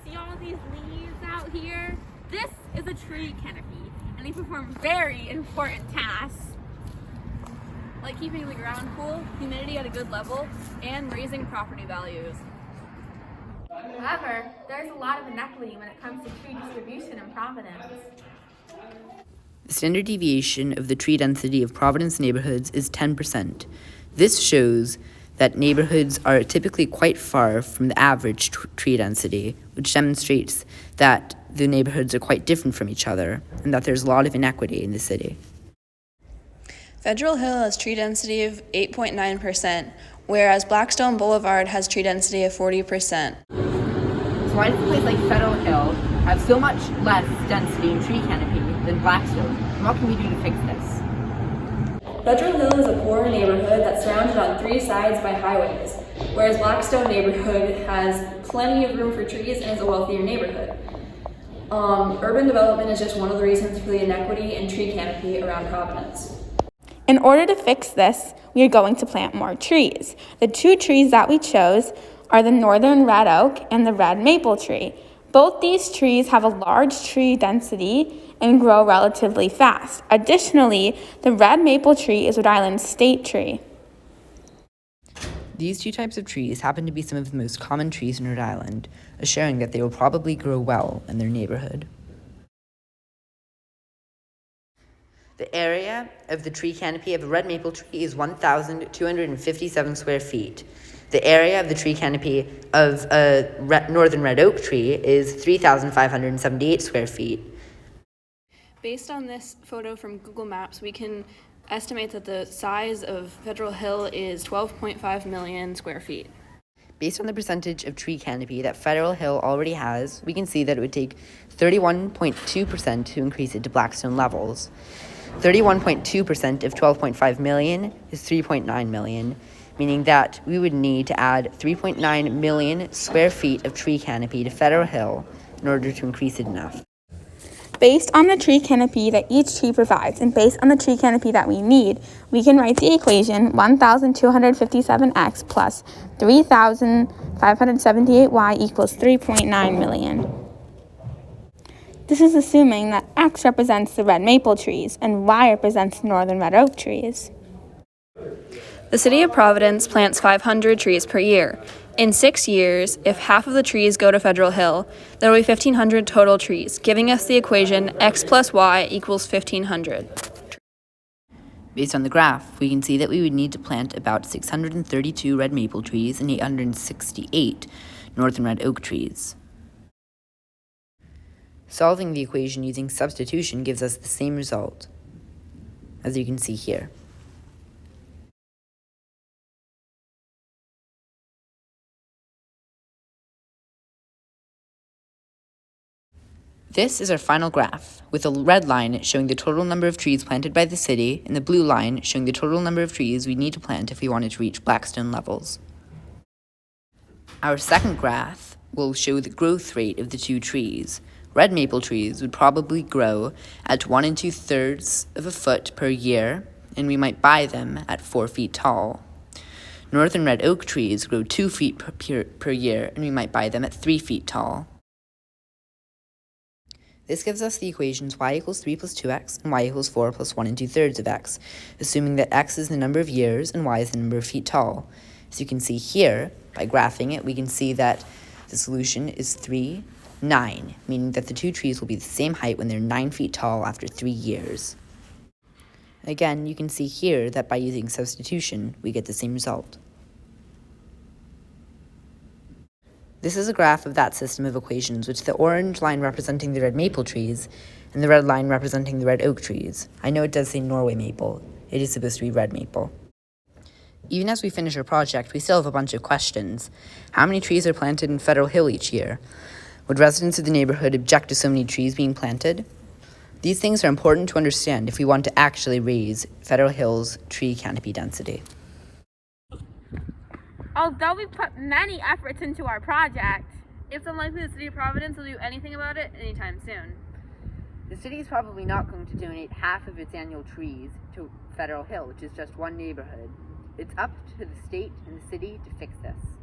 See all these leaves out here? This is a tree canopy, and they perform very important tasks like keeping the ground cool, humidity at a good level, and raising property values. However, there's a lot of inequity when it comes to tree distribution in Providence. The standard deviation of the tree density of Providence neighborhoods is 10%. This shows that neighborhoods are typically quite far from the average tree density, which demonstrates that the neighborhoods are quite different from each other and that there's a lot of inequity in the city. Federal Hill has tree density of 8.9%, whereas Blackstone Boulevard has tree density of 40%. So why does a place like Federal Hill have so much less density in tree canopy than Blackstone? And what can we do to fix this? Federal Hill is a poor neighborhood that's surrounded on three sides by highways, whereas Blackstone neighborhood has plenty of room for trees and is a wealthier neighborhood. Urban development is just one of the reasons for the inequity in tree canopy around Providence. In order to fix this, we are going to plant more trees. The two trees that we chose are the northern red oak and the red maple tree. Both these trees have a large tree density and grow relatively fast. Additionally, the red maple tree is Rhode Island's state tree. These two types of trees happen to be some of the most common trees in Rhode Island, assuring that they will probably grow well in their neighborhood. The area of the tree canopy of a red maple tree is 1,257 square feet. The area of the tree canopy of a northern red oak tree is 3,578 square feet. Based on this photo from Google Maps, we can estimate that the size of Federal Hill is 12.5 million square feet. Based on the percentage of tree canopy that Federal Hill already has, we can see that it would take 31.2% to increase it to Blackstone levels. 31.2% of 12.5 million is 3.9 million, meaning that we would need to add 3.9 million square feet of tree canopy to Federal Hill in order to increase it enough. Based on the tree canopy that each tree provides and based on the tree canopy that we need, we can write the equation 1,257x plus 3,578y equals 3.9 million. This is assuming that X represents the red maple trees and Y represents the northern red oak trees. The City of Providence plants 500 trees per year. In 6 years, if half of the trees go to Federal Hill, there will be 1,500 total trees, giving us the equation X plus Y equals 1,500. Based on the graph, we can see that we would need to plant about 632 red maple trees and 868 northern red oak trees. Solving the equation using substitution gives us the same result, as you can see here. This is our final graph, with the red line showing the total number of trees planted by the city and the blue line showing the total number of trees we need to plant if we wanted to reach Blackstone levels. Our second graph will show the growth rate of the two trees. Red maple trees would probably grow at 1 2/3 of a foot per year, and we might buy them at 4 feet tall. Northern red oak trees grow 2 feet per year, and we might buy them at 3 feet tall. This gives us the equations y equals 3 plus 2x and y equals 4 plus 1 2/3 of x, assuming that x is the number of years and y is the number of feet tall. As you can see here, by graphing it, we can see that the solution is 3, 9, meaning that the two trees will be the same height when they're 9 feet tall after 3 years. Again, you can see here that by using substitution, we get the same result. This is a graph of that system of equations, with the orange line representing the red maple trees and the red line representing the red oak trees. I know it does say Norway maple. It is supposed to be red maple. Even as we finish our project, we still have a bunch of questions. How many trees are planted in Federal Hill each year? Would residents of the neighborhood object to so many trees being planted? These things are important to understand if we want to actually raise Federal Hill's tree canopy density. Although we've put many efforts into our project, it's unlikely the City of Providence will do anything about it anytime soon. The city is probably not going to donate half of its annual trees to Federal Hill, which is just one neighborhood. It's up to the state and the city to fix this.